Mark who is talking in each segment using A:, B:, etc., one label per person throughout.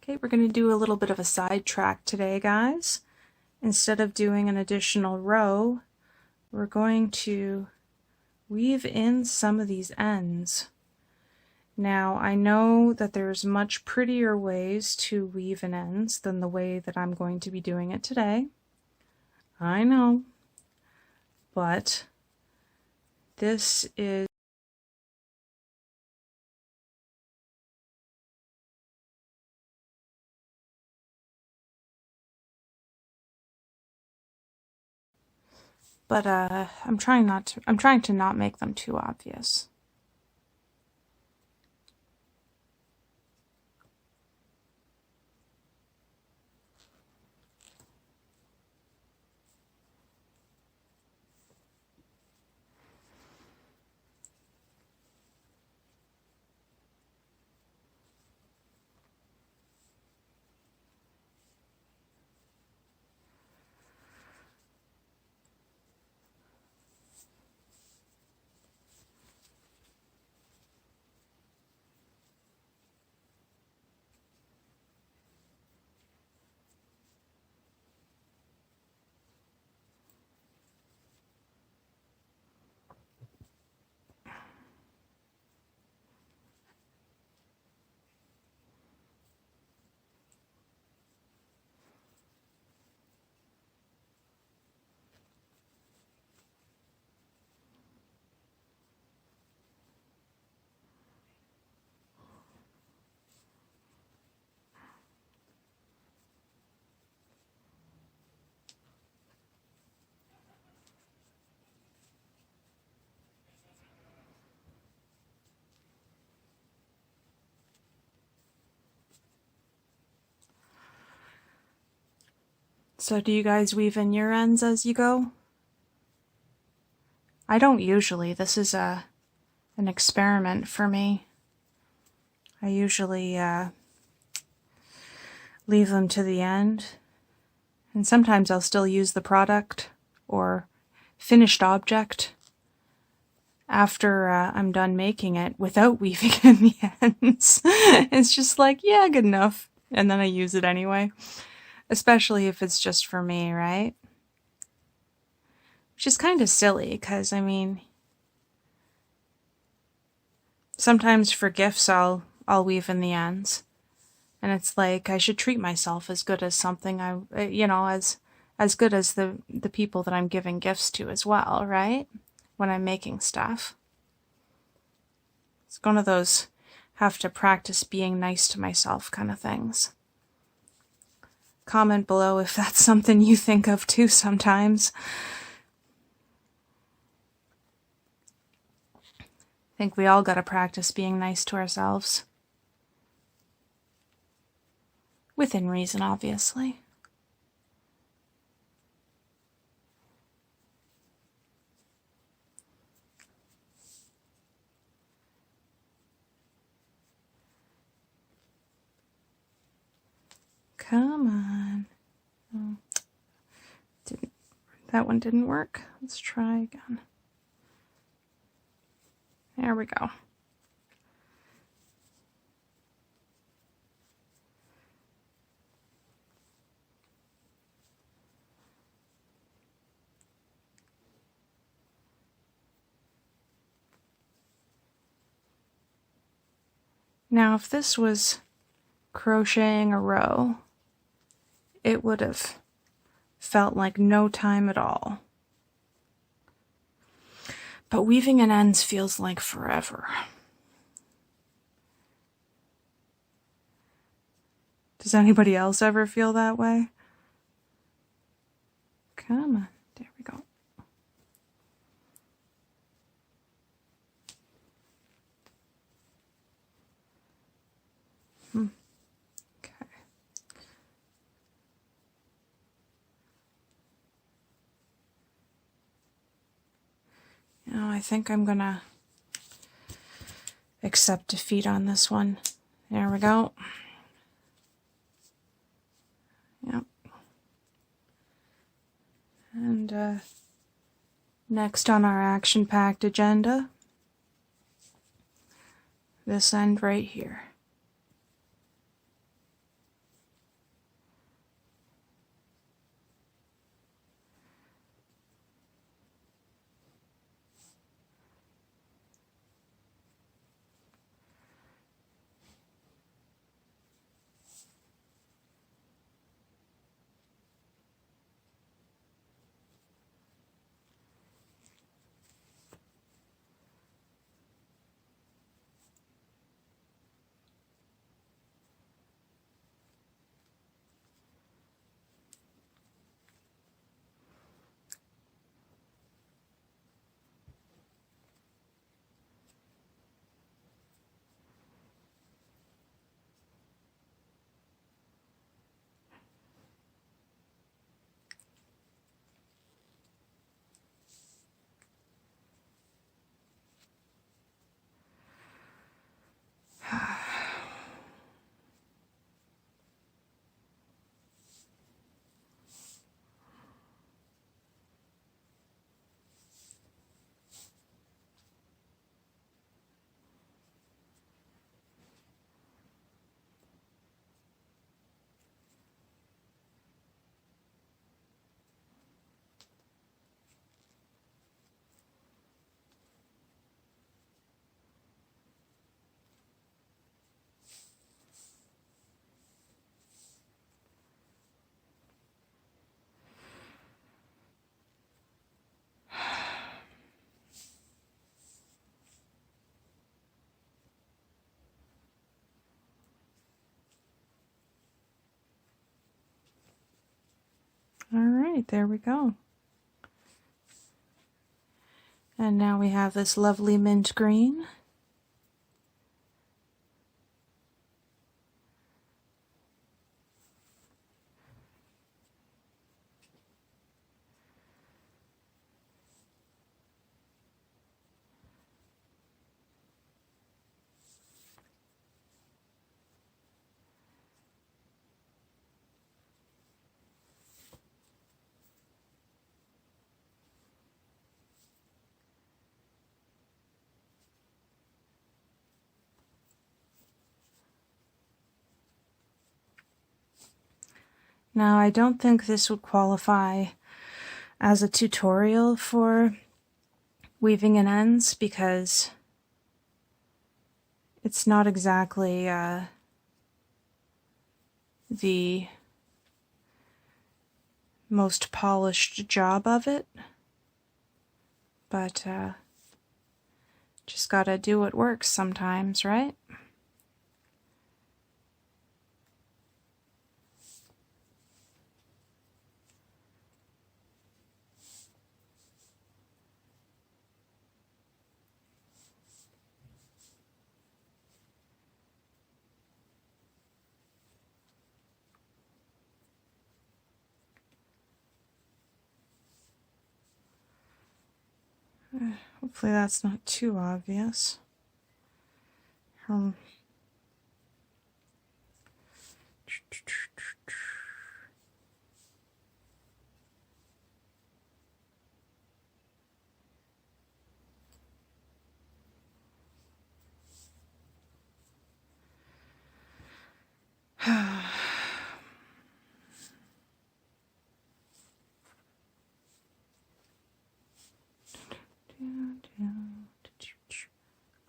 A: Okay, we're going to do a little bit of a sidetrack today, guys. Instead of doing an additional row, we're going to weave in some of these ends. Now, I know that there's much prettier ways to weave in ends than the way that I'm going to be doing it today. I know, but this is I'm trying to not make them too obvious. So do you guys weave in your ends as you go? I don't usually. This is an experiment for me. I usually leave them to the end, and sometimes I'll still use the product or finished object after I'm done making it without weaving in the ends. It's just like, yeah, good enough, and then I use it anyway, especially if it's just for me, right? Which is kind of silly, because I mean, sometimes for gifts I'll weave in the ends, and it's like I should treat myself as good as something as good as the people that I'm giving gifts to as well, right? When I'm making stuff. It's one of those have to practice being nice to myself kind of things. Comment below if that's something you think of too sometimes. I think we all gotta practice being nice to ourselves. Within reason, obviously. Come on. Oh, that one didn't work. Let's try again. There we go. Now, if this was crocheting a row, it would have felt like no time at all. But weaving in ends feels like forever. Does anybody else ever feel that way? Come on. There we go. Okay. Now I think I'm gonna accept defeat on this one. There we go. Yep. And next on our action-packed agenda, this end right here. right, there we go. And now we have this lovely mint green. Now, I don't think this would qualify as a tutorial for weaving in ends because it's not exactly the most polished job of it, but just gotta do what works sometimes, right? Hopefully that's not too obvious.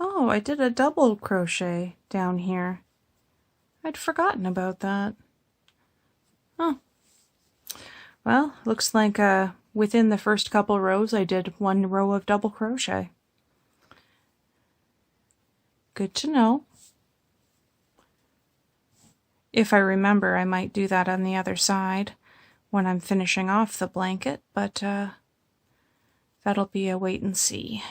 A: Oh, I did a double crochet down here. I'd forgotten about that. Oh. Well, looks like within the first couple rows I did 1 row of double crochet. Good to know. If I remember, I might do that on the other side when I'm finishing off the blanket, but that'll be a wait and see.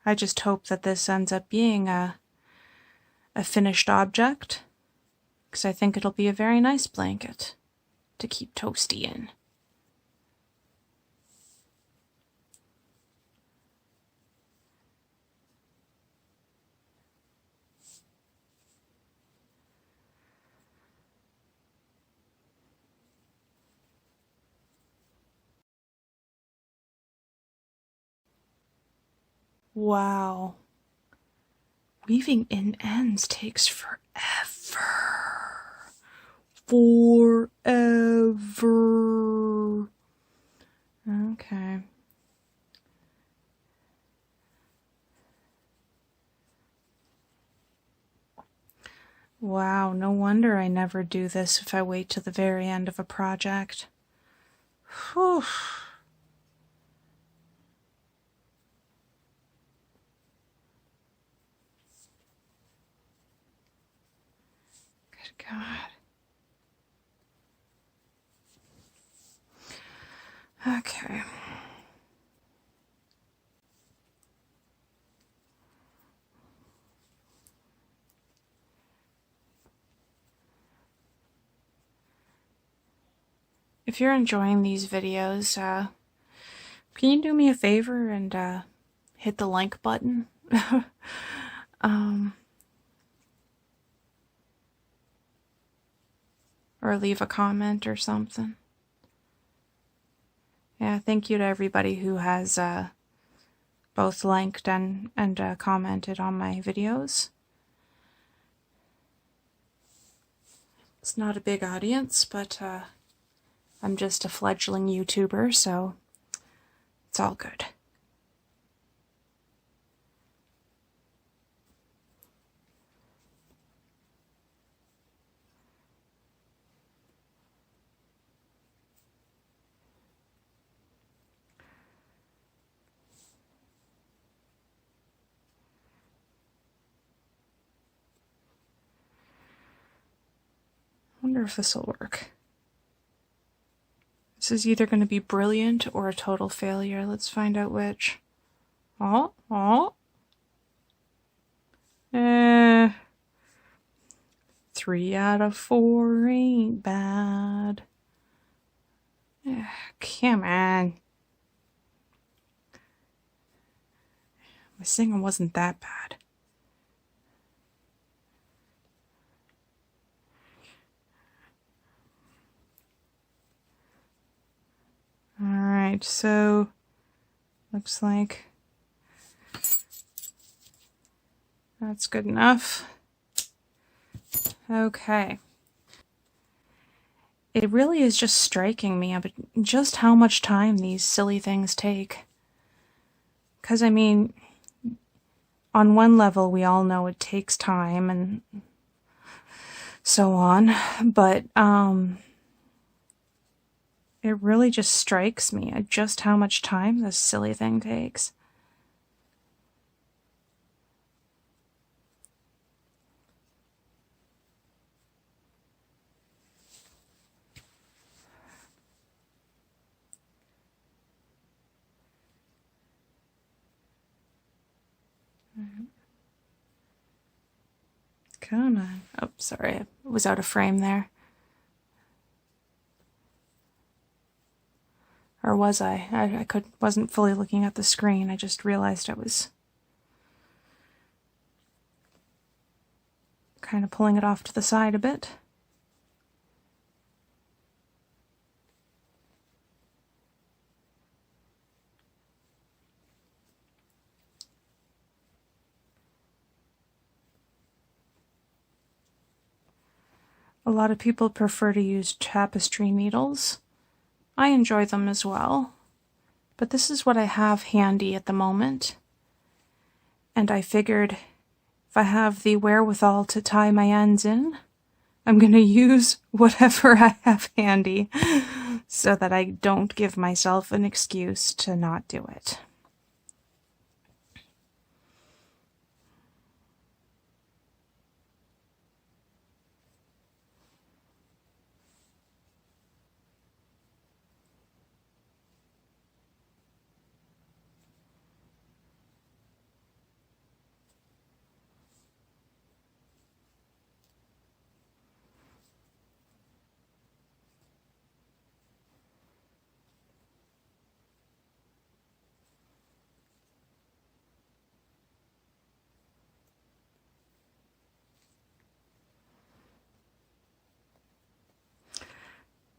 A: I just hope that this ends up being a finished object, because I think it'll be a very nice blanket to keep Toasty in. Wow. Weaving in ends takes forever. Forever. Okay. Wow, no wonder I never do this if I wait to the very end of a project. Whew. Good God. Okay. If you're enjoying these videos, can you do me a favor and hit the like button? Or leave a comment or something. Yeah, thank you to everybody who has both liked and commented on my videos. It's not a big audience, but I'm just a fledgling YouTuber, so it's all good. wonder if this will work. This is either going to be brilliant or a total failure. Let's find out which. Oh. 3 out of 4 ain't bad. Come on. My singing wasn't that bad. Alright, so looks like that's good enough. Okay. It really is just striking me about just how much time these silly things take. Because, I mean, on one level, we all know it takes time and so on, but it really just strikes me at just how much time this silly thing takes. Come on. Oh, sorry, I was out of frame there. Or was I? I wasn't fully looking at the screen. I just realized I was kind of pulling it off to the side a bit. A lot of people prefer to use tapestry needles. I enjoy them as well, but this is what I have handy at the moment. And I figured if I have the wherewithal to tie my ends in, I'm going to use whatever I have handy so that I don't give myself an excuse to not do it.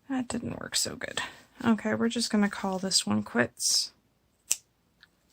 A: That didn't work so good. Okay, we're just going to call this one quits.